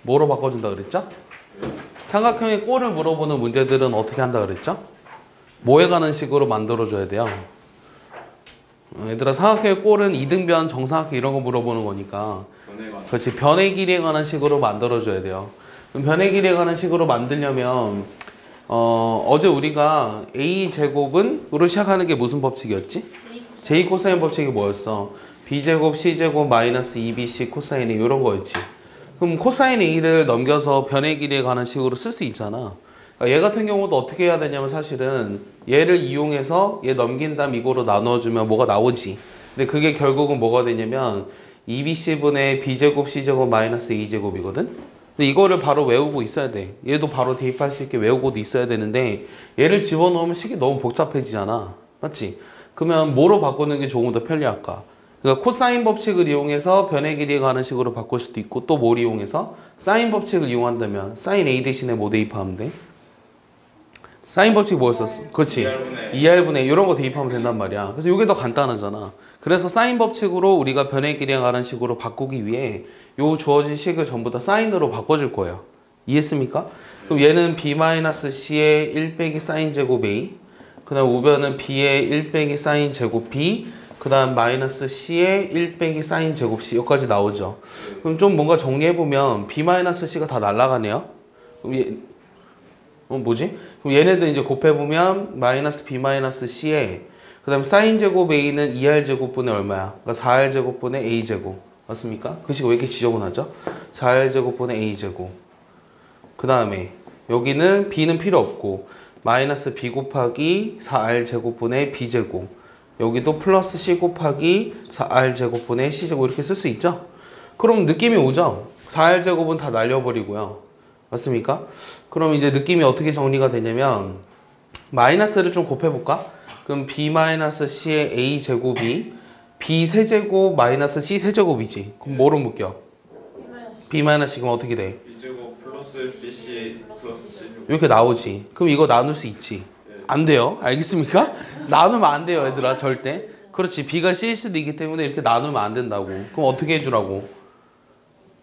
뭐로 바꿔준다 그랬죠? 삼각형의 꼴을 물어보는 문제들은 어떻게 한다 그랬죠? 뭐에 관한 식으로 만들어줘야 돼요? 얘들아, 삼각형의 꼴은 이등변, 정사각형 이런 거 물어보는 거니까 그렇지, 변의 길이에 관한 식으로 만들어줘야 돼요. 그럼 변의 길이에 관한 식으로 만들려면 어제 우리가 A제곱은으로 시작하는 게 무슨 법칙이었지? J 코사인 법칙이 뭐였어? B제곱 C제곱 마이너스 2BC 코사인 A 이런 거였지. 그럼 코사인 A를 넘겨서 변의 길이에 관한 식으로 쓸 수 있잖아. 그러니까 얘 같은 경우도 어떻게 해야 되냐면 사실은 얘를 이용해서 얘 넘긴 다음 이거로 나눠주면 뭐가 나오지. 근데 그게 결국은 뭐가 되냐면 2BC분의 B제곱 C제곱 마이너스 A제곱이거든? 근데 이거를 바로 외우고 있어야 돼. 얘도 바로 대입할 수 있게 외우고도 있어야 되는데 얘를 집어넣으면 식이 너무 복잡해지잖아. 맞지? 그러면 뭐로 바꾸는 게 조금 더 편리할까? 그러니까 코사인 법칙을 이용해서 변의 길이에 관한 식으로 바꿀 수도 있고 또 뭘 이용해서? 사인 법칙을 이용한다면 사인 A 대신에 뭐 대입하면 돼? 사인 법칙 뭐였었어? 그렇지. 2R분의 이런 거 대입하면 된단 말이야. 그래서 이게 더 간단하잖아. 그래서 사인 법칙으로 우리가 변의 길이에 관한 식으로 바꾸기 위해 요 주어진 식을 전부 다 사인으로 바꿔줄 거예요. 이해했습니까? 그럼 얘는 B-C의 1 빼기 사인 제곱 A, 그 다음 우변은 B의 1 빼기 사인 제곱 B, 그 다음 마이너스 C의 1 빼기 사인 제곱 C 여기까지 나오죠. 그럼 좀 뭔가 정리해보면 B-C가 다 날아가네요. 그럼 뭐지? 그럼 얘네들 이제 곱해보면 마이너스 B-C에 그 다음 사인 제곱 A는 2R 제곱분의 얼마야? 그러니까 4R 제곱분의 A 제곱. 맞습니까? 그 식이 왜 이렇게 지저분하죠? 4R 제곱분의 A 제곱. 그 다음에 여기는 B는 필요 없고 마이너스 B 곱하기 4R 제곱분의 B 제곱. 여기도 플러스 C 곱하기 4R 제곱분의 C 제곱 이렇게 쓸 수 있죠? 그럼 느낌이 오죠? 4R 제곱은 다 날려버리고요. 맞습니까? 그럼 이제 느낌이 어떻게 정리가 되냐면 마이너스를 좀 곱해볼까? 그럼 B-C의 A 제곱이 B 세제곱 마이너스 C 세제곱이지. 그럼 뭐로 묶여? B-C 그럼 어떻게 돼? B제곱 플러스 BC 플러스 C 이렇게 나오지. 그럼 이거 나눌 수 있지. 안 돼요. 알겠습니까? 나누면 안 돼요, 얘들아. 절대. 그렇지. B가 C일 수도 있기 때문에 이렇게 나누면 안 된다고. 그럼 어떻게 해주라고?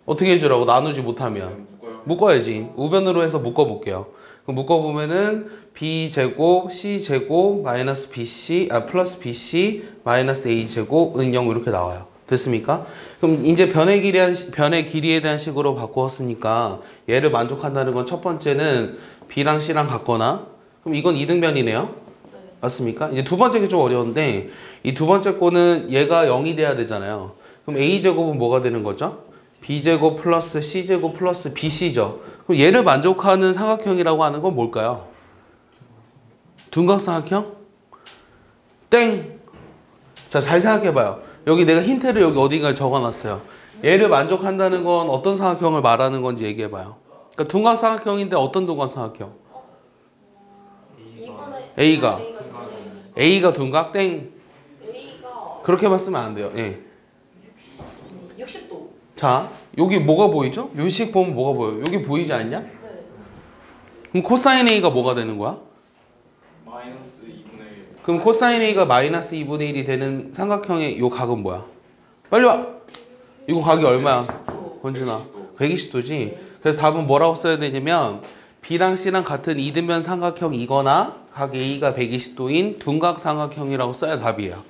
어떻게 해주라고? 나누지 못하면. 묶어야지. 우변으로 해서 묶어볼게요. 그럼 묶어보면은 B제곱 C제곱 마이너스 BC 플러스 BC 마이너스 A제곱 은 0 이렇게 나와요. 됐습니까? 그럼 이제 변의 길이에 대한 식으로 바꾸었으니까 얘를 만족한다는 건 첫 번째는 B랑 C랑 같거나 그럼 이건 이등변이네요. 네. 맞습니까? 이제 두 번째 게 좀 어려운데 이 두 번째 거는 얘가 0이 돼야 되잖아요. 그럼 A제곱은 뭐가 되는 거죠? B제곱 플러스 C제곱 플러스 BC죠. 그럼 얘를 만족하는 삼각형이라고 하는 건 뭘까요? 둔각삼각형? 땡! 자, 잘 생각해봐요. 여기 내가 힌트를 여기 어딘가에 적어놨어요. 얘를 만족한다는 건 어떤 삼각형을 말하는 건지 얘기해봐요. 그러니까 둔각삼각형인데 어떤 둔각삼각형? A가 둔각? 땡! 그렇게만 쓰면 안 돼요. 예. 60도. 자, 여기 뭐가 보이죠? 요 식 보면 뭐가 보여요? 여기 보이지 않냐? 네. 그럼 코사인 A가 뭐가 되는 거야? 마이너스 2분의 1 그럼 코사인 A가 마이너스 2분의 1이 되는 삼각형의 요 각은 뭐야? 빨리 와! 이거 각이 얼마야? 권준아 120도지? 그래서 답은 뭐라고 써야 되냐면 B랑 C랑 같은 이등변 삼각형이거나 각 A가 120도인 둔각 삼각형이라고 써야 답이에요.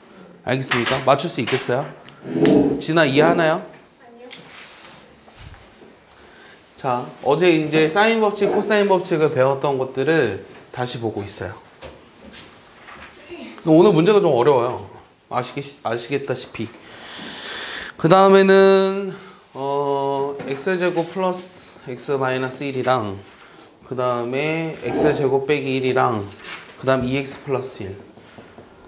알겠습니까? 맞출 수 있겠어요? 진아 이해하나요? 아니요. 자, 어제 이제 사인 법칙, 코사인 법칙을 배웠던 것들을 다시 보고 있어요. 오늘 문제가 좀 어려워요. 아시겠다시피. 그 다음에는 x제곱 플러스 x 마이너스 1이랑 그 다음에 x제곱 빼기 1이랑 그 다음 2x 플러스 1.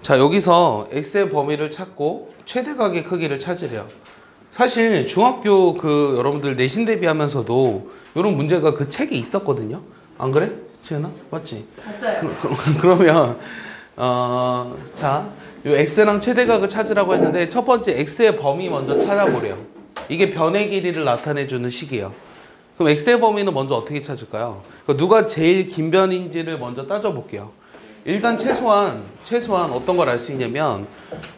자, 여기서 x의 범위를 찾고 최대각의 크기를 찾으래요. 사실 중학교 여러분들 내신 대비하면서도 이런 문제가 그 책에 있었거든요. 안 그래? 지은아? 맞지? 봤어요. 그러면 자, 요 x랑 최대각을 찾으라고 했는데 첫 번째 x의 범위 먼저 찾아보래요. 이게 변의 길이를 나타내주는 식이에요. 그럼 x의 범위는 먼저 어떻게 찾을까요? 누가 제일 긴 변인지를 먼저 따져볼게요. 일단 최소한 어떤 걸 알 수 있냐면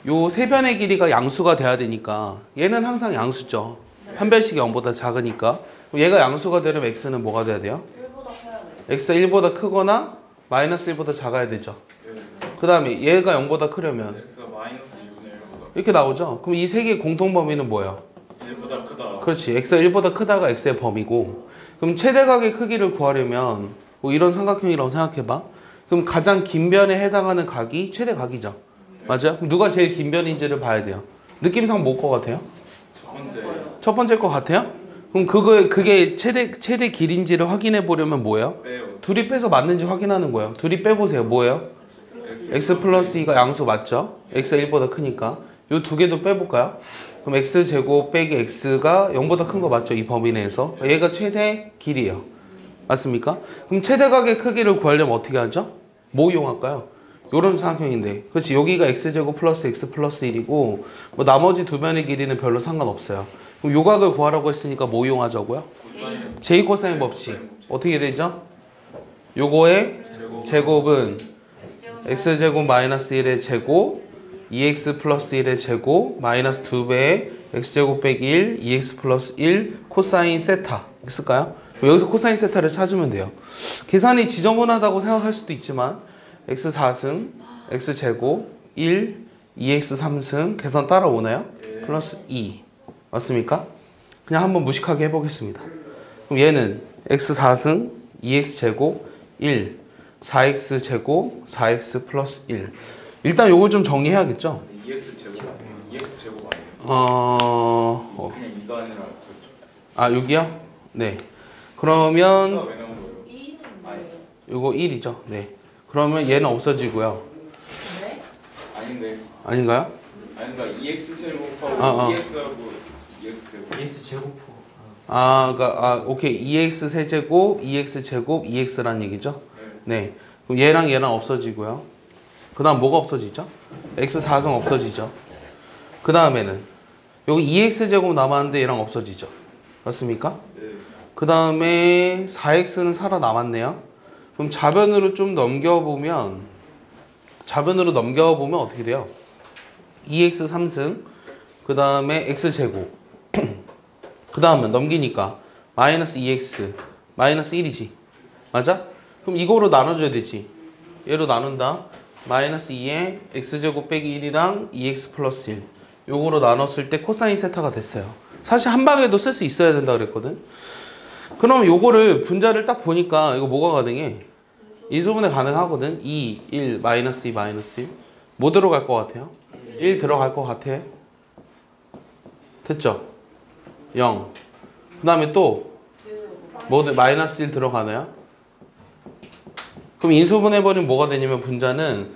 요 세 변의 길이가 양수가 돼야 되니까 얘는 항상 양수죠. 한 변씩 0보다 작으니까. 그럼 얘가 양수가 되려면 x는 뭐가 돼야 돼요? 1보다 커야 돼. x가 1보다 크거나 마이너스 1보다 작아야 되죠. 예. 그 다음에 얘가 0보다 크려면 x가 마이너스 2분의 1보다 이렇게 나오죠. 그럼 이 세 개의 공통 범위는 뭐예요? 1보다 크다. 그렇지. x가 1보다 크다가 x의 범위고, 그럼 최대각의 크기를 구하려면 뭐 이런 삼각형이라고 생각해봐. 그럼 가장 긴 변에 해당하는 각이 최대각이죠. 맞아요? 그럼 누가 제일 긴 변인지를 봐야 돼요. 느낌상 뭘 것 같아요? 첫 번째 첫 번째 것 같아요? 그럼 그게 최대 길인지를 확인해 보려면 뭐예요? 빼요. 둘이 빼서 맞는지 확인하는 거예요. 둘이 빼보세요. 뭐예요? x 플러스 2가 양수 맞죠? x가 1보다 크니까. 요 두 개도 빼볼까요? 그럼 x제곱 빼기 x가 0보다 큰 거 맞죠? 이 범위 내에서. 얘가 최대 길이에요. 맞습니까? 그럼 최대각의 크기를 구하려면 어떻게 하죠? 뭐 이용할까요? 요런 삼각형인데. 그렇지. 여기가 x제곱 플러스 x 플러스 1이고 뭐 나머지 두 변의 길이는 별로 상관없어요. 그럼 요 각을 구하라고 했으니까 뭐 이용하자고요? 코사인 제이 코사인 법칙. 어떻게 되죠? 요거의 제곱은 x제곱 마이너스 1의 제곱 2x 플러스 1의 제곱 마이너스 2배의 x제곱 빼기 1 2x 플러스 1 코사인 세타 있을까요? 여기서 코사인 세타를 찾으면 돼요. 계산이 지저분하다고 생각할 수도 있지만 x 4승 x제곱 1 2x 3승 계산 따라오나요? 플러스 2 맞습니까? 그냥 한번 무식하게 해보겠습니다. 그럼 얘는 x 4승 2x 제곱 1 4x 제곱 4x 플러스 1 일단 요걸 좀 정리해야겠죠? 2x 제곱 아니에요? 2x 제곱 아니에요? 그냥 2가 아니라 저쪽. 아 여기요? 네. 그러면 왜 나온 거예요? 2는 뭐예요? 요거 1이죠. 네. 그러면 얘는 없어지고요. 네? 아닌데. 아닌가요? 아닌가 2x 제곱하고 아. 2x하고 2x 제곱. ES 제곱포. 오케이. 2x 세제곱, 2x 제곱, 2x란 얘기죠? 네. 그럼 얘랑 얘랑 없어지고요. 그 다음 뭐가 없어지죠? x 4승 없어지죠. 그 다음에는 여기 2x 제곱 남았는데 얘랑 없어지죠. 맞습니까? 네. 그 다음에 4x는 살아남았네요. 그럼 좌변으로 좀 넘겨보면 어떻게 돼요? 2x 3승 그 다음에 x제곱 그 다음은 넘기니까 마이너스 2x 마이너스 1이지 맞아? 그럼 이거로 나눠줘야 되지. 얘로 나눈다. 마이너스 2에 x제곱 빼기 1이랑 2x 플러스 1 요거로 나눴을 때 코사인 세타가 됐어요. 사실 한 방에도 쓸 수 있어야 된다 그랬거든. 그럼 요거를 분자를 딱 보니까 이거 뭐가 가능해? 인수분해 가능하거든. 2, 1, 마이너스 2, 마이너스 1 뭐 들어갈 것 같아요? 1 들어갈 것 같아. 됐죠? 0. 그 다음에 또 뭐 마이너스 1 들어가나요? 그럼 인수분해버리면 뭐가 되냐면 분자는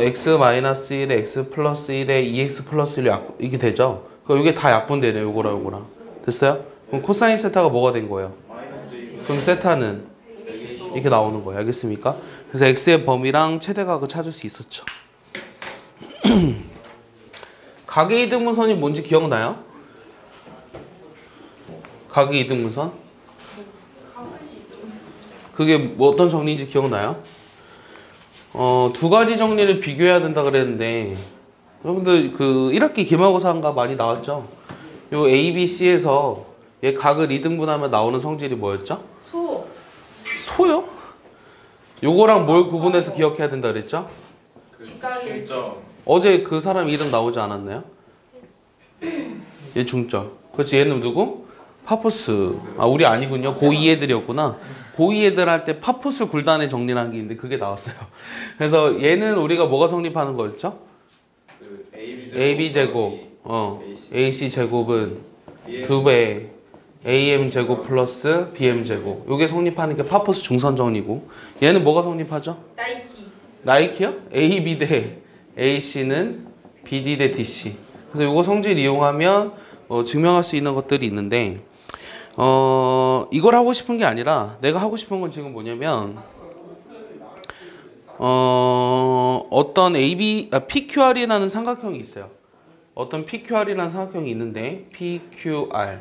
x 마이너스 1에 x 플러스 1에 2x 플러스 1 이게 되죠? 그럼 이게 다 약분되네요. 요거랑 요거랑. 됐어요? 그럼 코사인 세타가 뭐가 된 거예요? 마이너스 1. 그럼 세타는 이렇게 나오는 거예요. 알겠습니까? 그래서 x의 범위랑 최대각을 찾을 수 있었죠. 각의 이등분선이 뭔지 기억나요? 각의 이등분선? 그게 뭐 어떤 정리인지 기억나요? 두 가지 정리를 비교해야 된다 그랬는데 여러분들 그 1학기 기말고사인가 많이 나왔죠? 요 A, B, C에서 얘 각을 이등분하면 나오는 성질이 뭐였죠? 소. 소요? 요거랑 뭘 구분해서 기억해야 된다 그랬죠? 그 직각이 중점. 어제 그 사람 이름 나오지 않았나요? 얘 중점. 그렇지. 얘는 누구? 파푸스. 아 우리 아니군요. 고2 애들이었구나. 고2 애들 할 때 파푸스 굴단의 정리라는 게 있는데 그게 나왔어요. 그래서 얘는 우리가 뭐가 성립하는 거였죠? 그 AB 제곱. AC 제곱은 2배 AM 제곱 플러스 BM 제곱. 요게 성립하는 게 파푸스 중선 정리고. 얘는 뭐가 성립하죠? 나이키. 나이키요? AB 대 AC는 BD 대 DC. 그래서 요거 성질 이용하면 증명할 수 있는 것들이 있는데 이걸 하고 싶은 게 아니라 내가 하고 싶은 건 지금 뭐냐면 어떤 PQR이라는 삼각형이 있어요. 어떤 PQR이라는 삼각형이 있는데 PQR.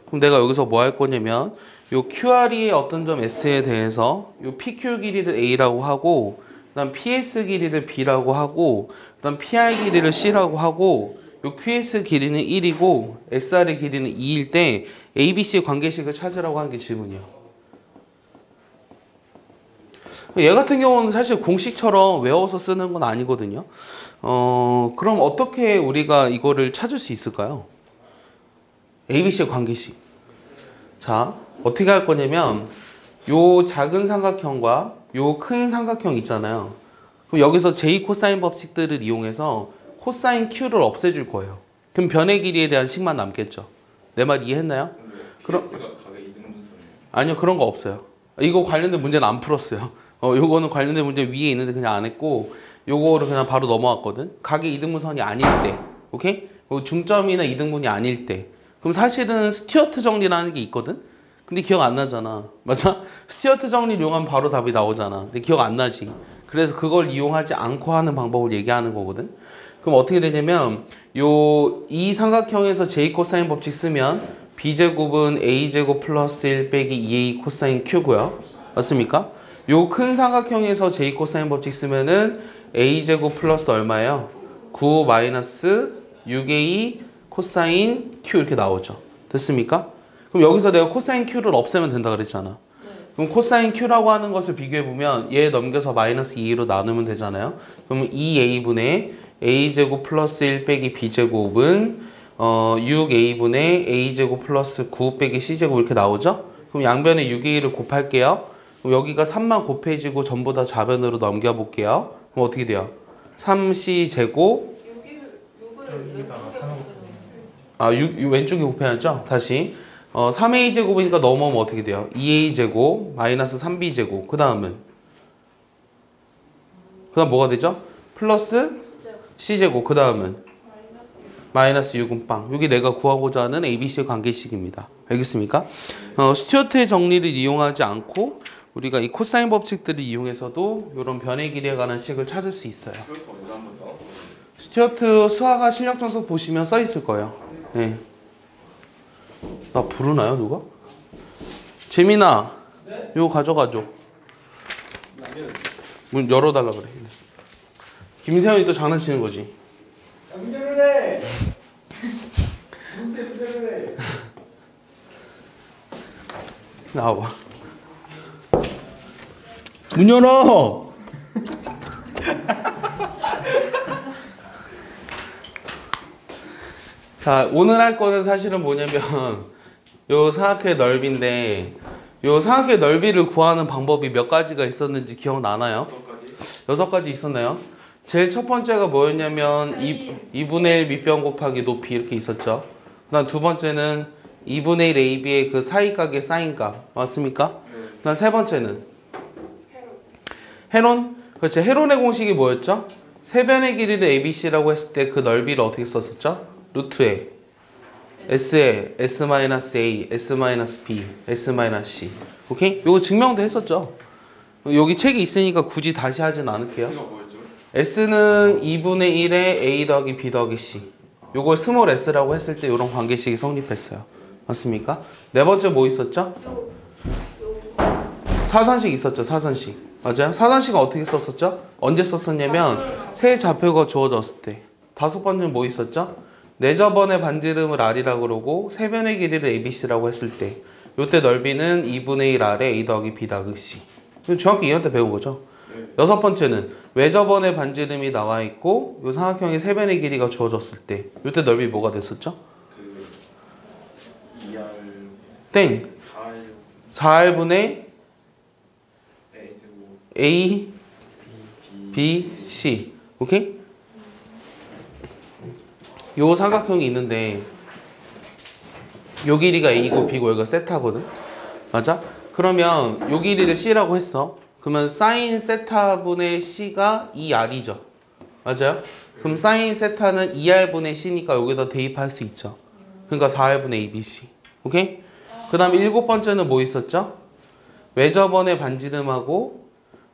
그럼 내가 여기서 뭐 할 거냐면 요 QR의 어떤 점 S에 대해서 요 PQ 길이를 A라고 하고 그다음 PS 길이를 B라고 하고 그다음 PR 길이를 C라고 하고 요 QS 길이는 1이고 SR의 길이는 2일 때 ABC의 관계식을 찾으라고 하는 게 질문이에요. 얘 같은 경우는 사실 공식처럼 외워서 쓰는 건 아니거든요. 그럼 어떻게 우리가 이거를 찾을 수 있을까요? ABC의 관계식. 자, 어떻게 할 거냐면 요 작은 삼각형과 요 큰 삼각형 있잖아요. 그럼 여기서 J 코사인 법칙들을 이용해서 코사인 Q를 없애줄 거예요. 그럼 변의 길이에 대한 식만 남겠죠. 내 말 이해했나요? 그럼 QS가 각의 이등분선이에요. 아니요, 그런 거 없어요. 이거 관련된 문제는 안 풀었어요. 요거는 관련된 문제 위에 있는데 그냥 안 했고, 요거를 그냥 바로 넘어왔거든. 각의 이등분선이 아닐 때, 오케이? 중점이나 이등분이 아닐 때. 그럼 사실은 스튜어트 정리라는 게 있거든. 근데 기억 안 나잖아. 맞아? 스튜어트 정리를 이용하면 바로 답이 나오잖아. 근데 기억 안 나지. 그래서 그걸 이용하지 않고 하는 방법을 얘기하는 거거든. 그럼 어떻게 되냐면 이 삼각형에서 J 코사인 법칙 쓰면 B제곱은 A제곱 플러스 1 빼기 2A 코사인 Q고요. 맞습니까? 요 큰 삼각형에서 J 코사인 법칙 쓰면은 A제곱 플러스 얼마예요? 9 마이너스 6A 코사인 Q 이렇게 나오죠. 됐습니까? 그럼 여기서 내가 코사인 Q를 없애면 된다 그랬잖아. 그럼 코사인 Q라고 하는 것을 비교해보면 얘 넘겨서 마이너스 2로 나누면 되잖아요. 그러면 2A분의 A제곱 플러스 1 빼기 B제곱은 6A분의 A제곱 플러스 9 빼기 C제곱 이렇게 나오죠? 그럼 양변에 6A를 곱할게요. 그럼 여기가 3만 곱해지고 전부 다 좌변으로 넘겨볼게요. 그럼 어떻게 돼요? 3C제곱 6 왼쪽에 곱해야죠? 다시 3A제곱이니까 넘어오면 어떻게 돼요? 2A제곱 마이너스 3B제곱 그 다음 뭐가 되죠? 플러스 C제곱 그 다음은 마이너스 6은 빵. 여기 내가 구하고자 하는 ABC의 관계식입니다. 알겠습니까? 스튜어트의 정리를 이용하지 않고 우리가 이 코사인 법칙들을 이용해서도 이런 변의 길이에 관한 식을 찾을 수 있어요. 스튜어트 어디다 한번 써놨어요. 스튜어트 수학과 실력 정석 보시면 써 있을 거예요. 네. 나 부르나요 누가? 재민아, 네? 이거 가져가줘. 문 열어달라 그래. 김세현이 또 장난치는 거지. 문제를 해. 무슨 문제를 해. 나와봐. 문 열어. 자, 오늘 할 거는 사실은 뭐냐면 요 삼각형의 넓이인데 요 삼각형의 넓이를 구하는 방법이 몇 가지가 있었는지 기억나나요? 6가지 있었나요? 제일 첫 번째가 뭐였냐면 2분의 1 밑변 곱하기 높이 이렇게 있었죠. 그다음 두 번째는 2분의 1 AB의 그 사이각의 사인값 맞습니까? 그다음 세 번째는 해론. 그렇죠. 해론의 공식이 뭐였죠? 세변의 길이를 ABC라고 했을 때 그 넓이를 어떻게 썼었죠? 루트에 S에 S-A, S-B, S-C. 오케이? 요거 증명도 했었죠. 여기 책이 있으니까 굳이 다시 하진 않을게요. S가 뭐였죠? S는 2분의 1에 A 더하기 B 더하기 C. 요걸 스몰 s라고 했을 때 이런 관계식이 성립했어요. 맞습니까? 네 번째 뭐 있었죠? 사선식 있었죠. 사선식. 맞아요? 사선식은 어떻게 썼었죠? 언제 썼었냐면 세 좌표가 주어졌을 때. 다섯 번째는 뭐 있었죠? 네 저번의 반지름을 R이라고 그러고 세 변의 길이를 ABC라고 했을 때 요때 넓이는 2분의 1 R에 A 더하기 B 더하기 C. 중학교 2학년 때 배운 거죠. 여섯 번째는 외저번의 반지름이 나와 있고 요 삼각형의 세 변의 길이가 주어졌을 때 요때 넓이 뭐가 됐었죠? 그 2R 땡. 4R 4R분의 A제곱 A, B, C. 오케이? 요 삼각형이 있는데 요 길이가 A고 B고 여기가 세타거든? 맞아? 그러면 요 길이를 C라고 했어. 그러면 사인 세타분의 C가 2R이죠. 맞아요? 그럼 사인 세타는 2R분의 C니까 여기다 대입할 수 있죠. 그러니까 4R분의 ABC. 오케이? 그 다음에 일곱 번째는 뭐 있었죠? 외저번의 반지름하고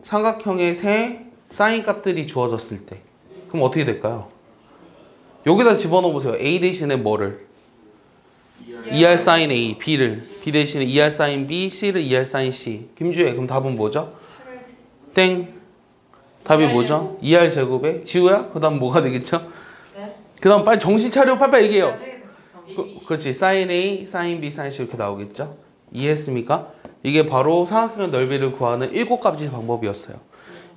삼각형의 세 사인 값들이 주어졌을 때 그럼 어떻게 될까요? 여기다 집어넣어 보세요. A 대신에 뭐를? 2R 사인 A, B를 B 대신에 2R 사인 B, C를 2R 사인 C. 김주혜, 그럼 답은 뭐죠? 땡. 답이 뭐죠? 2R 제곱에 지우야? 그 다음 뭐가 되겠죠? 네? 그 다음 빨리 정신 차려 빨리 얘기해요. 그, 그렇지. sin A, sin B, sin C 이렇게 나오겠죠? 이해했습니까? 이게 바로 삼각형의 넓이를 구하는 7가지 방법이었어요.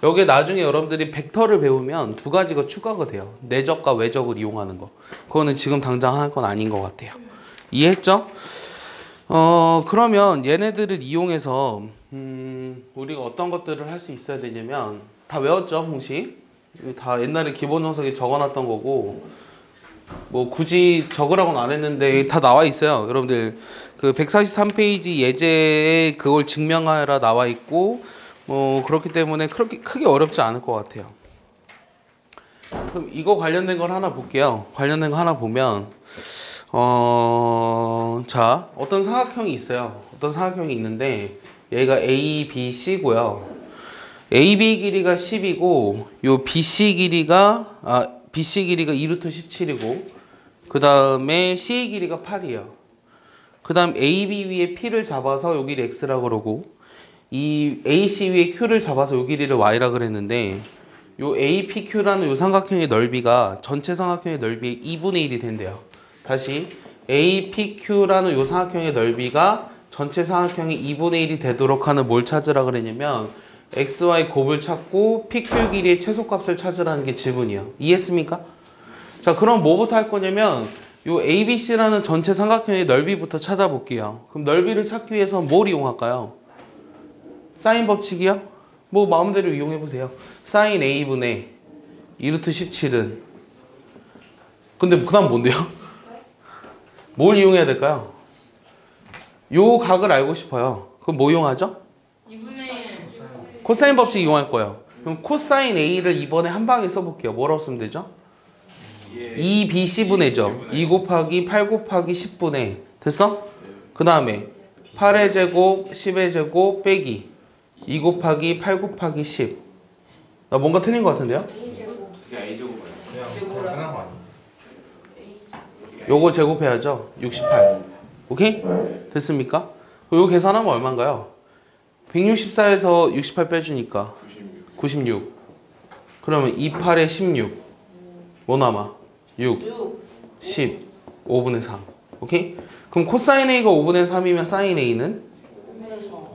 여기에 나중에 여러분들이 벡터를 배우면 2가지가 추가가 돼요. 내적과 외적을 이용하는 거. 그거는 지금 당장 할 건 아닌 것 같아요. 이해했죠? 그러면 얘네들을 이용해서 우리가 어떤 것들을 할 수 있어야 되냐면 다 외웠죠, 공식? 다 옛날에 기본 정석에 적어놨던 거고 뭐 굳이 적으라고는 안 했는데 다 나와 있어요. 여러분들 그 143페이지 예제에 그걸 증명하라 나와 있고 그렇기 때문에 그렇게 크게 어렵지 않을 것 같아요. 그럼 이거 관련된 걸 하나 볼게요. 관련된 거 하나 보면 자 어떤 삼각형이 있어요. 어떤 삼각형이 있는데 얘가 A, B, C고요. AB 길이가 10이고 요 BC 길이가 2루트 17이고 그 다음에 C 길이가 8이에요. 그 다음 AB 위에 P를 잡아서 요 길이 X라고 그러고 이 AC 위에 Q를 잡아서 요 길이를 Y라 그랬는데 요 APQ라는 요 삼각형의 넓이가 전체 삼각형의 넓이의 2분의 1이 된대요. 다시 APQ라는 요 삼각형의 넓이가 전체 삼각형의 2분의 1이 되도록 하는 뭘 찾으라 그랬냐면 XY 곱을 찾고 PQ 길이의 최소값을 찾으라는 게 지문이에요. 이해했습니까? 자, 그럼 뭐부터 할 거냐면 요 ABC라는 전체 삼각형의 넓이부터 찾아볼게요. 그럼 넓이를 찾기 위해서 뭘 이용할까요? 사인 법칙이요? 뭐 마음대로 이용해보세요. 사인 A분의 2루트 17은 근데 그 다음 뭔데요? 뭘 이용해야 될까요? 요 각을 알고 싶어요. 그럼 뭐 이용하죠? 2분의 1. 코사인 법칙 이용할 거예요. 그럼 코사인 A를 이번에 한 방에 써볼게요. 뭐라고 쓰면 되죠? 2BC분의죠. 2 곱하기 8 곱하기 10분의 됐어? 그 다음에 8의 제곱, 10의 제곱 빼기 2 곱하기 8 곱하기 10. 나 뭔가 틀린 것 같은데요? 그게 A제곱이에요. 그냥 당연한 거 아니에요? 요거 제곱해야죠. 68. 오케이? 됐습니까? 요거 계산하면 얼마인가요? 164에서 68 빼주니까 96. 그러면 28에 16. 뭐 남아? 6, 10, 5분의 3. 오케이? 그럼 코사인 A가 5분의 3이면 사인 A는?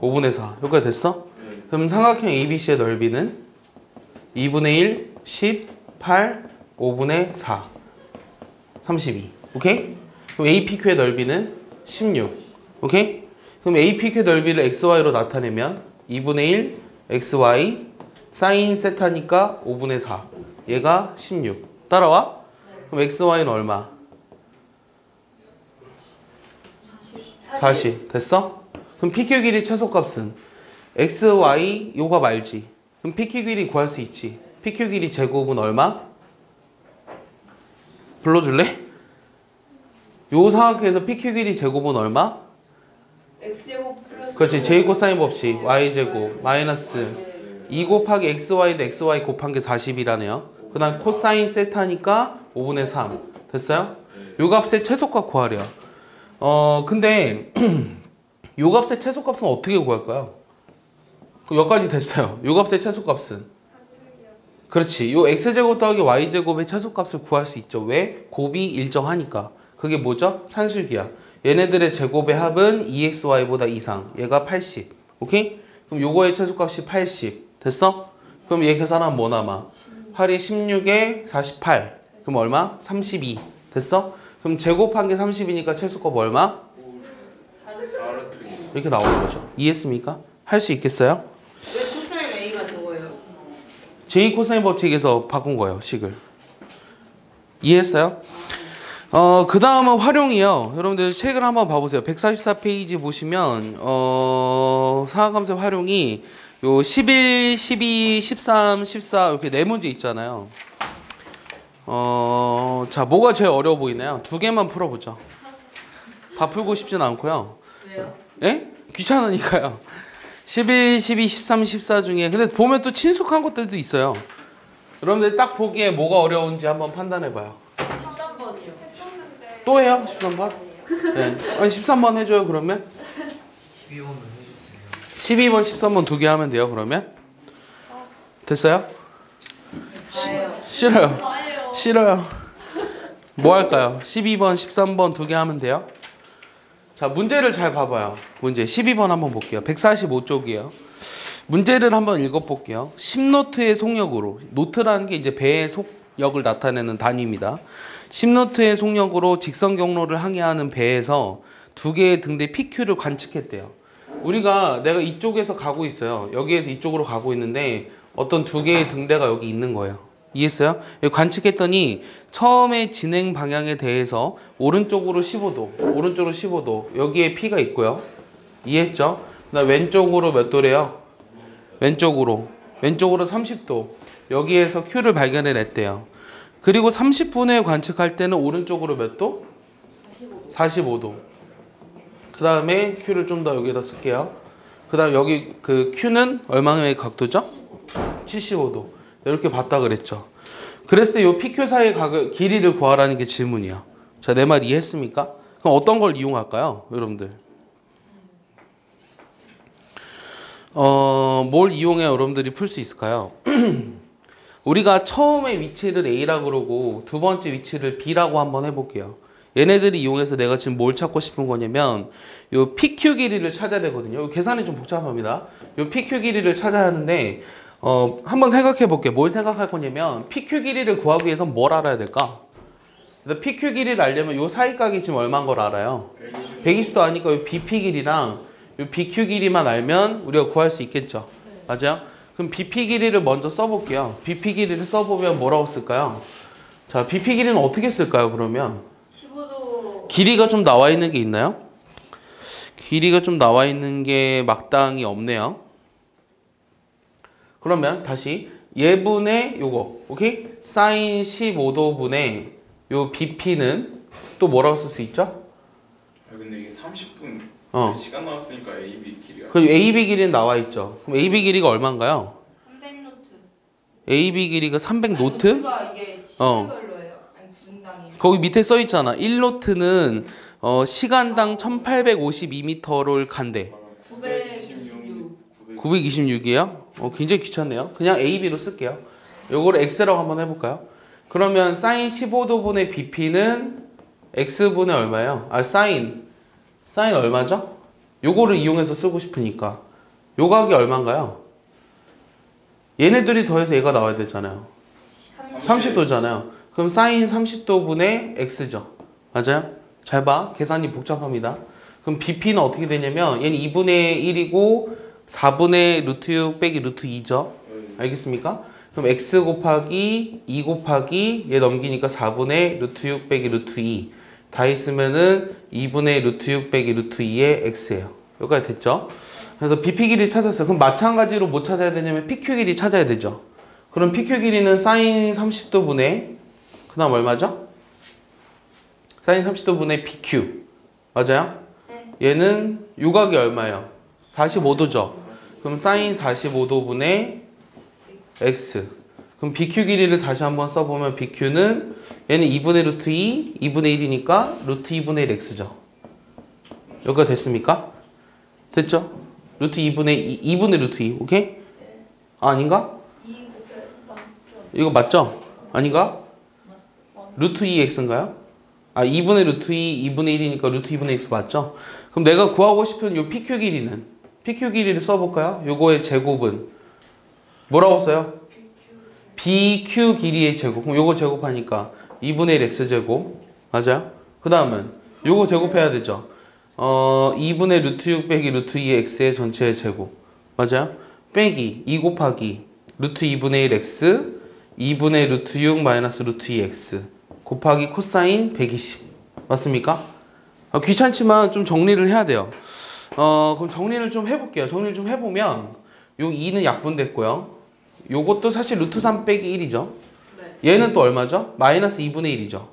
5분의 4. 여기까지 됐어? 그럼 삼각형 ABC의 넓이는 2분의 1, 10, 8, 5분의 4. 32. 오케이? 그럼 APQ의 넓이는 16. 오케이? 그럼 APQ의 넓이를 XY로 나타내면 2분의 1, XY, 사인 세타니까 5분의 4. 얘가 16. 따라와? 그럼 XY는 얼마? 40. 됐어? 그럼 PQ 길이 최소값은 XY 요가 말지. 그럼 PQ 길이 구할 수 있지. PQ 길이 제곱은 얼마? 불러줄래? 요 삼각형에서 PQ 길이 제곱은 얼마? X제곱 플러스 그렇지. 제이코사인 법칙. Y제곱 마이너스 2 곱하기 XY인데 XY 곱한 게 40이라네요. 그 다음 코사인 세타니까 5분의 3. 됐어요? 요 값의 최소값 구하래요. 근데 요 값의 최소값은 어떻게 구할까요? 여기까지 됐어요. 요 값의 최소값은 그렇지. 요 X제곱 더하기 Y제곱의 최소값을 구할 수 있죠. 왜? 곱이 일정하니까. 그게 뭐죠? 산술기야. 얘네들의 제곱의 합은 2xy보다 이상. 얘가 80. 오케이? 그럼 요거의 최소값이 80. 됐어? 그럼 얘 계산하면 뭐 남아? 8이 16에 48. 그럼 얼마? 32. 됐어? 그럼 제곱한 게 30이니까 최소값 얼마? 이렇게 나오는 거죠. 이해했습니까? 할 수 있겠어요? 왜 코사인 A가 저거예요? 제2 코사인 법칙에서 바꾼 거예요. 식을. 이해했어요? 그 다음은 활용이요. 여러분들 책을 한번 봐보세요. 144페이지 보시면 사각함수 활용이 요 11, 12, 13, 14 이렇게 네 문제 있잖아요. 자, 뭐가 제일 어려워 보이나요? 두 개만 풀어보죠. 다 풀고 싶진 않고요. 왜요? 예? 귀찮으니까요. 11, 12, 13, 14 중에 근데 보면 또 친숙한 것들도 있어요. 여러분들 딱 보기에 뭐가 어려운지 한번 판단해봐요. 13번이요. 또 해요? 13번? 네. 아니 13번 해줘요 그러면? 12번, 13번 두 개 하면 돼요 그러면? 됐어요? 다예요. 싫어요. 싫어요. 뭐 할까요? 12번, 13번 두 개 하면 돼요. 자, 문제를 잘 봐봐요. 문제 12번 한번 볼게요. 145쪽이에요. 문제를 한번 읽어볼게요. 10노트의 속력으로, 노트라는 게 이제 배의 속력을 나타내는 단위입니다. 10노트의 속력으로 직선 경로를 항해하는 배에서 두 개의 등대 PQ를 관측했대요. 내가 이쪽에서 가고 있어요. 여기에서 이쪽으로 가고 있는데 어떤 두 개의 등대가 여기 있는 거예요. 이해했어요? 여기 관측했더니 처음에 진행 방향에 대해서 오른쪽으로 15도, 오른쪽으로 15도, 여기에 P가 있고요. 이해했죠? 그다음 왼쪽으로 몇 도래요? 왼쪽으로 30도. 여기에서 Q를 발견해냈대요. 그리고 30분 후에 관측할 때는 오른쪽으로 몇 도? 45도. 그 다음에 Q를 좀 더 여기다 쓸게요. 그 다음 여기 그 Q는 얼마의 각도죠? 75도. 이렇게 봤다 그랬죠. 그랬을 때 이 PQ 사이의 길이를 구하라는 게 질문이야. 자, 내 말 이해했습니까? 그럼 어떤 걸 이용할까요? 여러분들. 뭘 이용해 여러분들이 풀 수 있을까요? 우리가 처음에 위치를 A라고 그러고 두 번째 위치를 B라고 한번 해볼게요. 얘네들이 이용해서 내가 지금 뭘 찾고 싶은 거냐면 요 PQ 길이를 찾아야 되거든요. 계산이 좀 복잡합니다. 요 PQ 길이를 찾아야 하는데 한번 생각해 볼게요. 뭘 생각할 거냐면 PQ 길이를 구하기 위해선 뭘 알아야 될까? PQ 길이를 알려면 요 사이각이 지금 얼마인 걸 알아요? 120도 아니까 요 BP 길이랑 요 BQ 길이만 알면 우리가 구할 수 있겠죠. 맞아요? 그럼 BP 길이를 먼저 써볼게요. BP 길이를 써보면 뭐라고 쓸까요? 자, BP 길이는 어떻게 쓸까요? 그러면 15도. 길이가 좀 나와 있는 게 있나요? 길이가 좀 나와 있는 게 마땅히 없네요. 그러면 다시 얘분의 요거, 오케이? 사인 15도 분의 요 BP는 또 뭐라고 쓸 수 있죠? 근데 이게 30분 시간 나왔으니까 AB 길이야. 그 AB 길이는 나와 있죠. 그럼 AB 길이가 얼마인가요? 300노트. AB 길이가 300 노트? 노트가 이게 시간별로예요. 아니 분당이에요. 거기 밑에 써 있잖아. 1노트는 시간당 1852m를 간대. 926. 926이에요? 굉장히 귀찮네요. 그냥 AB로 쓸게요. 요거를 X라고 한번 해볼까요? 그러면 사인 15도 분의 BP는 X분의 얼마예요? 사인 얼마죠? 요거를 이용해서 쓰고 싶으니까 요 각이 얼마인가요? 얘네들이 더해서 얘가 나와야 되잖아요. 30도잖아요. 그럼 사인 30도 분의 X죠. 맞아요? 잘 봐. 계산이 복잡합니다. 그럼 BP는 어떻게 되냐면 얘는 2분의 1이고 4분의 루트 6 빼기 루트 2죠. 알겠습니까? 그럼 X 곱하기 2 곱하기 얘 넘기니까 4분의 루트 6 빼기 루트 2 다 있으면은 2분의 루트 6 빼기 루트 2의 X예요. 여기까지 됐죠? 그래서 BP 길이 찾았어요. 그럼 마찬가지로 뭐 찾아야 되냐면 PQ 길이 찾아야 되죠. 그럼 PQ 길이는 사인 30도 분의 그 다음 얼마죠? 사인 30도 분의 PQ 맞아요? 네. 얘는 요각이 얼마예요? 45도죠. 그럼 사인 45도 분의 X. 그럼 BQ 길이를 다시 한번 써보면 BQ는 얘는 2분의 루트 2, 2분의 1이니까 루트 2분의 1 X죠. 여기가 됐습니까? 됐죠? 루트 2분의 루트 2, 오케이? 아닌가? 이거 맞죠? 아닌가? 루트 2x인가요? 2분의 루트 2, 2분의 1이니까 루트 2분의 x 맞죠? 그럼 내가 구하고 싶은 요 PQ 길이는 PQ 길이를 써볼까요? 요거의 제곱은 뭐라고 써요? BQ 길이의 제곱. 그럼 요거 제곱하니까 2분의 1 x제곱 맞아요? 그 다음은 요거 제곱해야 되죠? 2분의 루트 6 빼기 루트 2 x의 전체의 제곱 맞아요? 빼기 2 곱하기 루트 2분의 1 x 2분의 루트 6 마이너스 루트 2 x 곱하기 코사인 120 맞습니까? 귀찮지만 좀 정리를 해야 돼요. 그럼 정리를 좀 해볼게요. 정리를 좀 해보면 요 2는 약분됐고요. 요것도 사실 루트 3 빼기 1이죠. 네. 얘는 또 얼마죠? 마이너스 2분의 1이죠.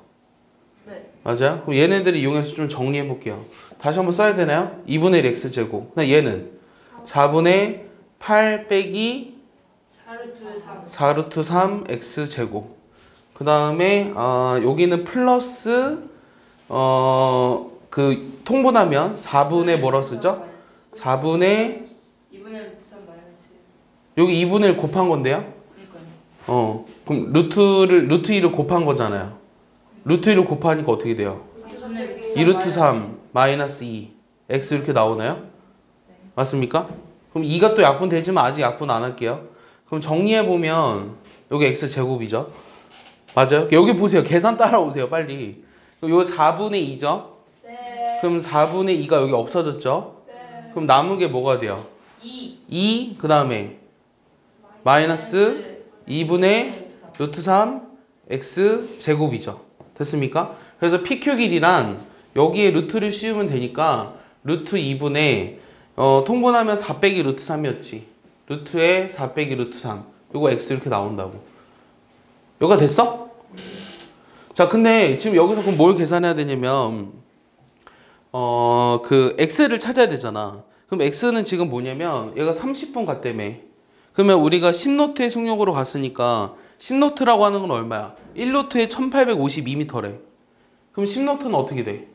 네. 맞아요? 그럼 얘네들을 이용해서 좀 정리해 볼게요. 다시 한번 써야 되나요? 2분의 1 x제곱. 얘는 4분의 8 빼기 4루트 3 x제곱. 그 다음에 여기는 플러스 그 통분하면 4분의 뭐라 쓰죠? 4분의 2분의 루트 3 마이너스 여기 2분의 1 곱한 건데요? 그러니까요. 그럼 루트 2를 곱한 거잖아요. 루트 1을 곱하니까 어떻게 돼요? 2루트 3 마이너스 2 x 이렇게 나오나요? 맞습니까? 그럼 2가 또 약분 되지만 아직 약분 안 할게요. 그럼 정리해보면 여기 x 제곱이죠. 맞아요? 여기 보세요. 계산 따라오세요. 빨리. 요 4분의 2죠? 네. 그럼 4분의 2가 여기 없어졌죠? 네. 그럼 남은 게 뭐가 돼요? 2 그 다음에 마이너스 2분의 루트 3 x 제곱이죠. 됐습니까? 그래서 PQ 길이란 여기에 루트를 씌우면 되니까 루트 2분의 통분하면 4 빼기 루트 3이었지. 루트에 4 빼기 루트 3 요거 x 이렇게 나온다고. 요가 됐어? 자 근데 지금 여기서 그럼 뭘 계산해야 되냐면 그 x를 찾아야 되잖아. 그럼 x는 지금 뭐냐면 얘가 30분 갔다며. 그러면 우리가 10노트의 속력으로 갔으니까 10노트라고 하는 건 얼마야? 1노트에 1852m래. 그럼 10노트는 어떻게 돼?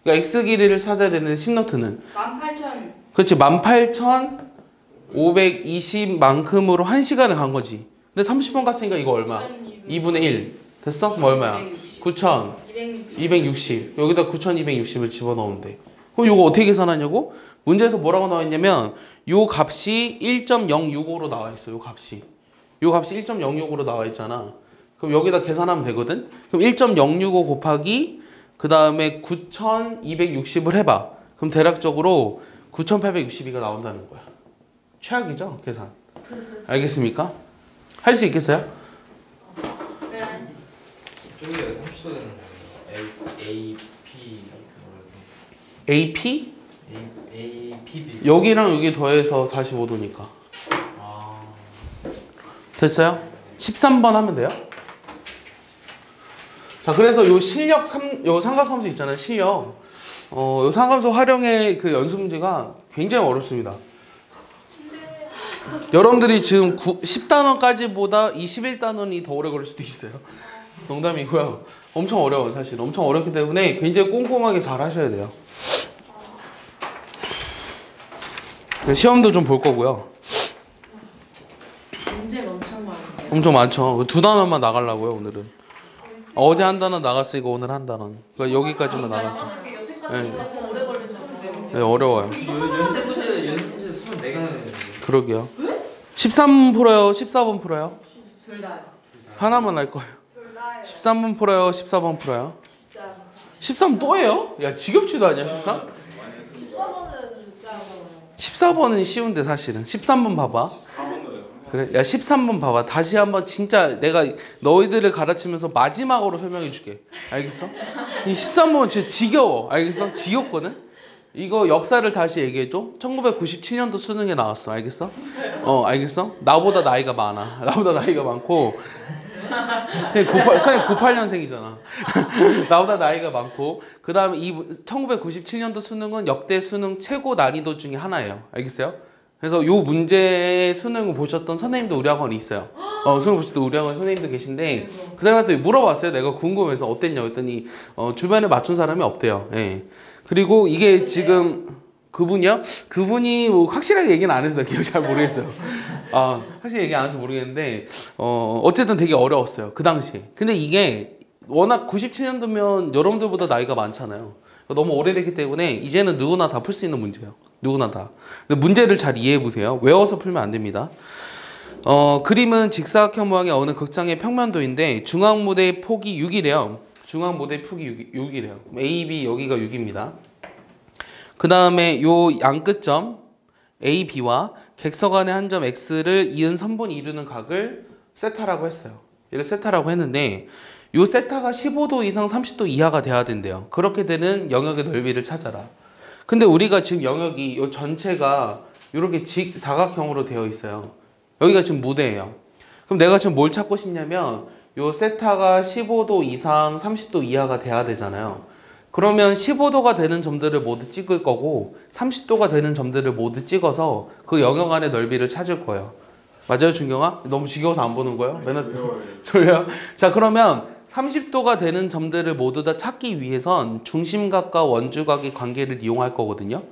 그러니까 x 길이를 찾아야 되는데 10노트는 18,000. 그렇지 18,520만큼으로 1시간을 간 거지. 근데 30분 갔으니까 이거 얼마? 2분의 1 됐어? 그럼 얼마야? 9,260 여기다 9,260을 집어넣으면 돼. 그럼 이거 어떻게 계산하냐고? 문제에서 뭐라고 나와 있냐면 요 값이 1.065로 나와 있어. 요 값이 1.065로 나와 있잖아. 그럼 여기다 계산하면 되거든. 그럼 1.065 곱하기 그 다음에 9,260을 해봐. 그럼 대략적으로 9,862가 나온다는 거야. 최악이죠 계산. 알겠습니까? 할 수 있겠어요? 네. 저기가 30도 되는 거예요. AP? APB. 여기랑 여기 더해서 45도니까. 아. 됐어요? 13번 하면 돼요? 자, 그래서 요 실력 요 삼각함수 있잖아요. 실력. 요 삼각함수 활용의 그 연습 문제가 굉장히 어렵습니다. 여러분들이 지금 10단원까지보다 이 11단원이 더 오래 걸릴 수도 있어요. 농담이고요. 엄청 어려워요, 사실. 엄청 어렵기 때문에 굉장히 꼼꼼하게 잘 하셔야 돼요. 시험도 좀 볼 거고요. 문제가 엄청 많아요. 엄청 많죠. 2단원만 나가려고요, 오늘은. 어제 한 단원 나갔으니까 오늘 한 단원. 그러니까 여기까지만 나갔어요. 여태까지 더 오래 걸렸는데. 네, 어려워요. 연습 문제 24개 나는데. 그러게요. 13번 풀어요? 14번 풀어요? 둘 다. 하나만 할 거예요. 둘 다요. 13번 풀어요? 14번 풀어요? 13 또 해요? 야, 지겹지도 않냐, 13? 14번은 진짜 14번은 쉬운데, 사실은. 13번 봐봐. 4번도요. 그래? 야, 13번 봐봐. 다시 한번 진짜 내가 너희들을 가르치면서 마지막으로 설명해 줄게. 알겠어? 이 13번은 진짜 지겨워. 알겠어? 지겹거든? 이거 역사를 다시 얘기해줘. 1997년도 수능에 나왔어. 알겠어? 알겠어? 나보다 나이가 많아. 나보다 나이가 많고. 선생님 98년생이잖아. 나보다 나이가 많고. 그 다음에 1997년도 수능은 역대 수능 최고 난이도 중에 하나예요. 알겠어요? 그래서 요 문제 수능을 보셨던 선생님도 우리 학원에 있어요. 수능 보셨던 우리 학원 선생님도 계신데 그 사람한테 물어봤어요. 내가 궁금해서 어땠냐고 했더니 주변에 맞춘 사람이 없대요. 예. 그리고 이게 지금 그분이요? 그분이 뭐 확실하게 얘기는 안 했어요. 기억 잘 모르겠어요. 확실히 얘기 안 해서 모르겠는데 어쨌든 되게 어려웠어요. 그 당시에. 근데 이게 워낙 97년도면 여러분들보다 나이가 많잖아요. 너무 오래됐기 때문에 이제는 누구나 다 풀 수 있는 문제예요. 누구나 다. 근데 문제를 잘 이해해 보세요. 외워서 풀면 안 됩니다. 그림은 직사각형 모양의 어느 극장의 평면도인데 중앙무대의 폭이 6이래요. 중앙무대의 폭이 6이래요. A, B 여기가 6입니다. 그 다음에 요 양끝점 A, B와 객석안의 한 점 X를 이은 선분이 이루는 각을 세타라고 했어요. 얘를 세타라고 했는데 요 세타가 15도 이상 30도 이하가 돼야 된대요. 그렇게 되는 영역의 넓이를 찾아라. 근데 우리가 지금 영역이 요 전체가 이렇게 직사각형으로 되어 있어요. 여기가 지금 무대예요. 그럼 내가 지금 뭘 찾고 싶냐면 요 세타가 15도 이상 30도 이하가 돼야 되잖아요. 그러면 15도가 되는 점들을 모두 찍을 거고 30도가 되는 점들을 모두 찍어서 그 영역 안의 넓이를 찾을 거예요. 맞아요, 준경아? 너무 지겨워서 안 보는 거예요? 맨날 졸려요? 자, 그러면 30도가 되는 점들을 모두 다 찾기 위해선 중심각과 원주각의 관계를 이용할 거거든요.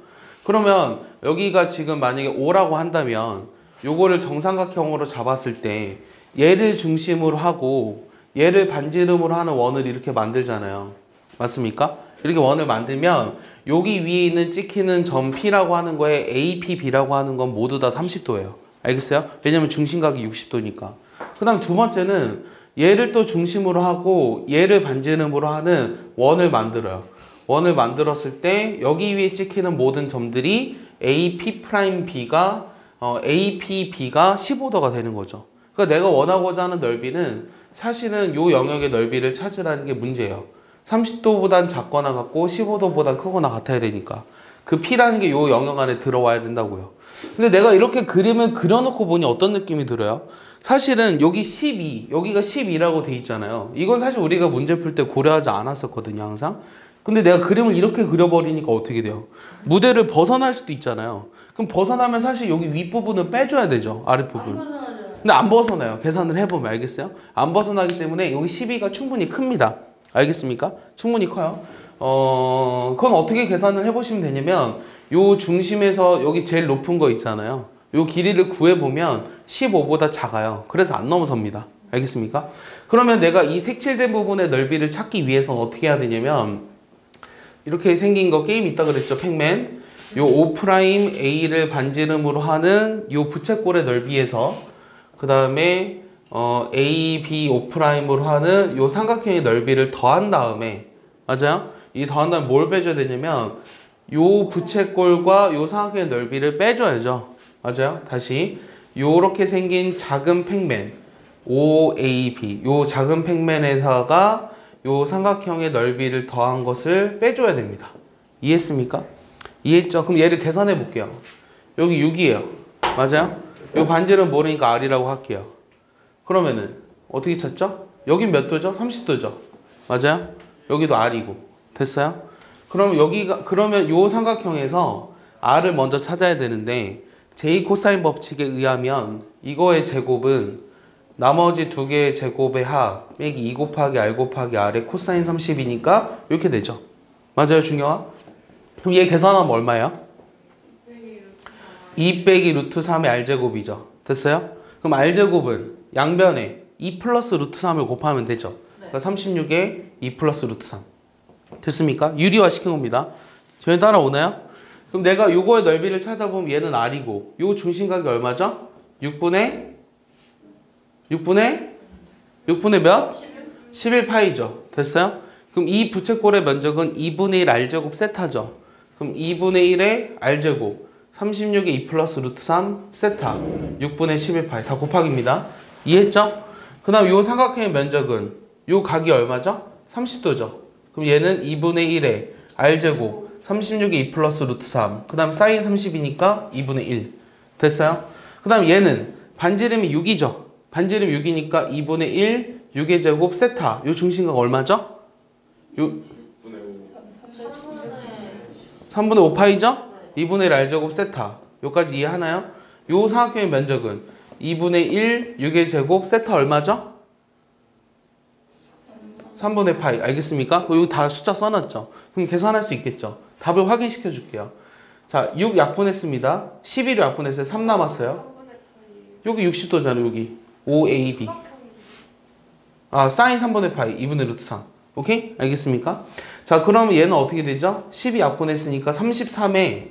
그러면 여기가 지금 만약에 5라고 한다면 요거를 정삼각형으로 잡았을 때 얘를 중심으로 하고 얘를 반지름으로 하는 원을 이렇게 만들잖아요. 맞습니까? 이렇게 원을 만들면 여기 위에 있는 찍히는 점 P라고 하는 거에 AP, B라고 하는 건 모두 다 30도예요. 알겠어요? 왜냐면 중심각이 60도니까. 그 다음 두 번째는 얘를 또 중심으로 하고 얘를 반지름으로 하는 원을 만들어요. 원을 만들었을 때 여기 위에 찍히는 모든 점들이 AP'B가 APB가 15도가 되는 거죠. 그러니까 내가 원하고자 하는 넓이는 사실은 이 영역의 넓이를 찾으라는 게 문제예요. 30도보단 작거나 같고 15도보다 크거나 같아야 되니까 그 P라는 게 이 영역 안에 들어와야 된다고요. 근데 내가 이렇게 그림을 그려놓고 보니 어떤 느낌이 들어요? 사실은 여기 12, 여기가 12라고 돼 있잖아요. 이건 사실 우리가 문제 풀 때 고려하지 않았었거든요, 항상. 근데 내가 그림을 이렇게 그려버리니까 어떻게 돼요? 무대를 벗어날 수도 있잖아요. 그럼 벗어나면 사실 여기 윗부분을 빼줘야 되죠, 아랫부분. 근데 안 벗어나요. 계산을 해보면 알겠어요? 안 벗어나기 때문에 여기 12가 충분히 큽니다. 알겠습니까? 충분히 커요. 그건 어떻게 계산을 해보시면 되냐면 요 중심에서 여기 제일 높은 거 있잖아요. 요 길이를 구해보면 15보다 작아요. 그래서 안 넘어섭니다. 알겠습니까? 그러면 내가 이 색칠된 부분의 넓이를 찾기 위해서는 어떻게 해야 되냐면 이렇게 생긴 거 게임 있다 그랬죠, 팩맨. 요 O'A를 반지름으로 하는 요 부채꼴의 넓이에서 그 다음에 AB O'으로 하는 요 삼각형의 넓이를 더한 다음에 맞아요? 이 더한 다음에 뭘 빼줘야 되냐면 요 부채꼴과 요 삼각형의 넓이를 빼줘야죠. 맞아요? 다시 요렇게 생긴 작은 팩맨 OAB 요 작은 팩맨에다가 요 삼각형의 넓이를 더한 것을 빼줘야 됩니다. 이해했습니까? 이해했죠? 그럼 얘를 계산해 볼게요. 여기 6이에요. 맞아요? 요 반지름 모르니까 R이라고 할게요. 그러면은 어떻게 찾죠? 여긴 몇 도죠? 30도죠. 맞아요? 여기도 R이고. 됐어요? 그러면 요 삼각형에서 R을 먼저 찾아야 되는데 제 코사인 법칙에 의하면 이거의 제곱은 나머지 두 개의 제곱의 합 빼기 2 곱하기 R 곱하기 R의 코사인 30이니까 이렇게 되죠. 맞아요, 중요한? 그럼 얘 계산하면 얼마예요? 2 빼기 루트 3의 R제곱이죠. 됐어요? 그럼 R제곱은 양변에 2 플러스 루트 3을 곱하면 되죠. 그러니까 36에 2 플러스 루트 3. 됐습니까? 유리화 시킨 겁니다. 저희 따라오나요? 그럼 내가 요거의 넓이를 찾아보면 얘는 R이고 요 중심각이 얼마죠? 6분의 몇? 11파이죠. 됐어요? 그럼 이 부채꼴의 면적은 2분의 1 R제곱 세타죠. 그럼 2분의 1의 R제곱 36에 2 플러스 루트 3 세타 6분의 11파이 다 곱하기입니다. 이해했죠? 그 다음 요 삼각형의 면적은 요 각이 얼마죠? 30도죠. 그럼 얘는 2분의 1의 R제곱 36에 2 플러스 루트 3 그 다음 사인 30이니까 2분의 1 됐어요? 그 다음 얘는 반지름이 6이죠. 반지름 6이니까 2분의 1 6의 제곱 세타 요 중심각 얼마죠? 요 3분의 5파이죠? 2분의 1 R제곱 세타 요까지 이해하나요? 요 삼각형의 면적은 2분의 1 6의 제곱 세타 얼마죠? 3분의 파이 알겠습니까? 이거 다 숫자 써놨죠? 그럼 계산할 수 있겠죠? 답을 확인시켜 줄게요. 자, 6 약분했습니다. 11을 약분했어요. 3 남았어요. 여기 60도잖아요. 여기 OAB 사인 3분의 파이 2분의 루트 3 오케이? 알겠습니까? 자, 그러면 얘는 어떻게 되죠? 12 약분했으니까 33에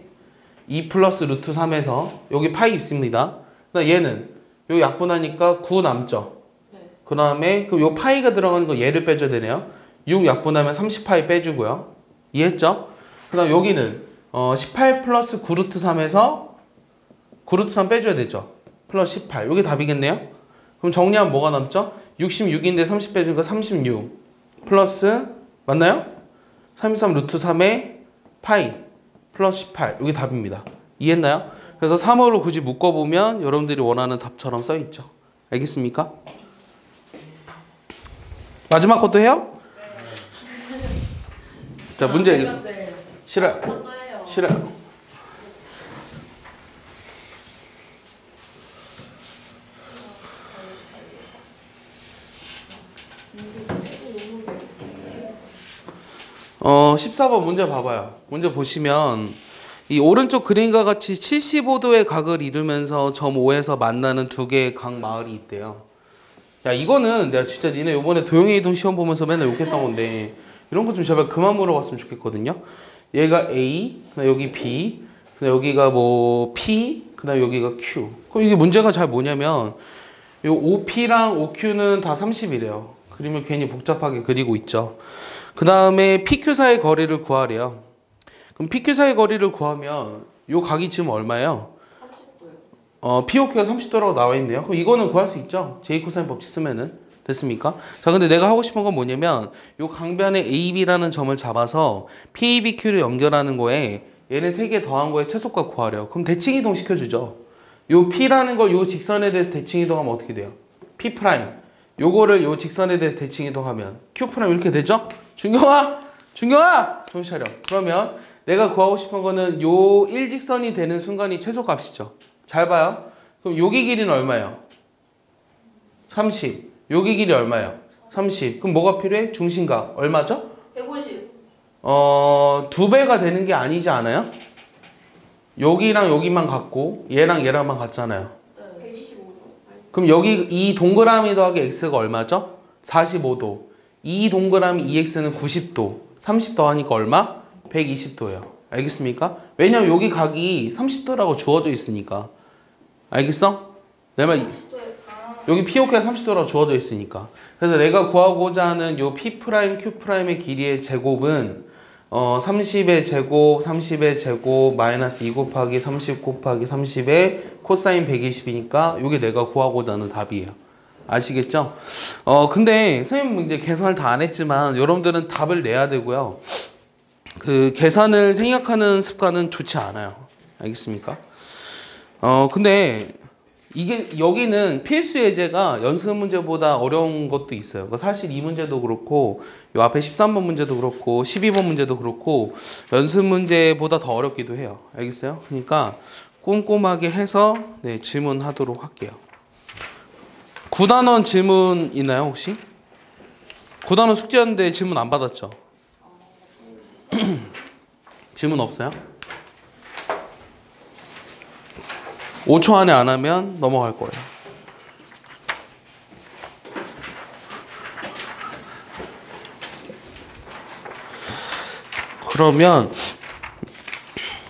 2 플러스 루트 3에서 여기 파이 있습니다. 얘는 요 약분하니까 9 남죠? 그 다음에 요 파이가 들어가는 거 얘를 빼줘야 되네요. 6 약분하면 30파이 빼주고요. 이해했죠? 그 다음 여기는 18 플러스 9루트 3에서 9루트 3 빼줘야 되죠. 플러스 18 여기 답이겠네요. 그럼 정리하면 뭐가 남죠? 66인데 30 빼주니까 36 플러스 맞나요? 33 루트 3의 파이 플러스 18 여기 답입니다. 이해했나요? 그래서 3호로 굳이 묶어보면 여러분들이 원하는 답처럼 써있죠. 알겠습니까? 마지막 것도 해요? 자, 문제 싫어요. 싫어요. 어, 14번 문제 봐봐요. 문제 보시면 이 오른쪽 그림과 같이 75도의 각을 이루면서 점 O에서 만나는 두 개의 각 마을이 있대요. 야 이거는 내가 진짜 니네 요번에 도형의 이동 시험 보면서 맨날 욕했던 건데 이런 거 좀 제발 그만 물어봤으면 좋겠거든요. 얘가 A, 그다음 여기 B, 그다음 여기가 뭐 P, 그다음 여기가 Q. 그럼 이게 문제가 잘 뭐냐면 요 OP랑 OQ는 다 30이래요. 그림을 괜히 복잡하게 그리고 있죠. 그 다음에 PQ 사이의 거리를 구하래요. 그럼 PQ 사이의 거리를 구하면 요 각이 지금 얼마예요? 30도요. POQ가 30도라고 나와 있네요. 그럼 이거는 구할 수 있죠. 제 코사인 법칙 쓰면은. 됐습니까? 자, 근데 내가 하고 싶은 건 뭐냐면 요 강변에 AB라는 점을 잡아서 PABQ를 연결하는 거에 얘네 세 개 더한 거에 최소값 구하래요. 그럼 대칭 이동 시켜주죠. 요 P라는 걸 요 직선에 대해서 대칭 이동하면 어떻게 돼요? P 프라임. 요거를 요 직선에 대해서 대칭 이동하면 Q 프라임 이렇게 되죠? 준경아! 정신 차려. 그러면 내가 구하고 싶은 거는 요 일직선이 되는 순간이 최소값이죠. 잘 봐요. 그럼 여기 길이는 얼마예요? 30. 여기 길이 얼마예요? 30. 그럼 뭐가 필요해? 중심각. 얼마죠? 150. 2배가 되는 게 아니지 않아요? 여기랑 여기만 같고 얘랑 얘랑만 같잖아요. 네. 125도. 그럼 여기 이 동그라미 더하기 x가 얼마죠? 45도. 이 동그라미 2x는 90도. 30 더하니까 얼마? 120도예요. 알겠습니까? 왜냐면 여기 각이 30도라고 주어져 있으니까. 알겠어? 내 말 여기 POQ가 30도라고 주어져 있으니까. 그래서 내가 구하고자 하는 요 P 프라임 Q 프라임의 길이의 제곱은 30의 제곱, 30의 제곱, 마이너스 2 곱하기 30 곱하기 30의 코사인 120이니까 이게 내가 구하고자 하는 답이에요. 아시겠죠? 근데 선생님 이제 계산을 다 안 했지만 여러분들은 답을 내야 되고요. 그 계산을 생략하는 습관은 좋지 않아요. 알겠습니까? 근데 이게 여기는 필수 예제가 연습 문제보다 어려운 것도 있어요. 그러니까 사실 이 문제도 그렇고 요 앞에 13번 문제도 그렇고 12번 문제도 그렇고 연습 문제보다 더 어렵기도 해요. 알겠어요? 그러니까 꼼꼼하게 해서 네, 질문하도록 할게요. 9단원 질문 있나요 혹시? 9단원 숙제였는데 질문 안 받았죠? 질문 없어요? 5초 안에 안 하면 넘어갈 거예요. 그러면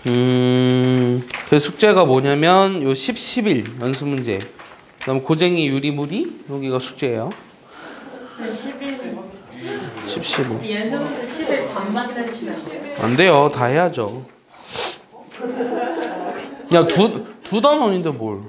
그 숙제가 뭐냐면 요 10, 11 연습 문제. 그다음 고쟁이 유리무리 여기가 숙제예요. 10일. 10, 15. 연습문제 10일 반만 내주시면 안 돼요? 안 돼요. 다 해야죠. 야, 두 단원인데 뭘.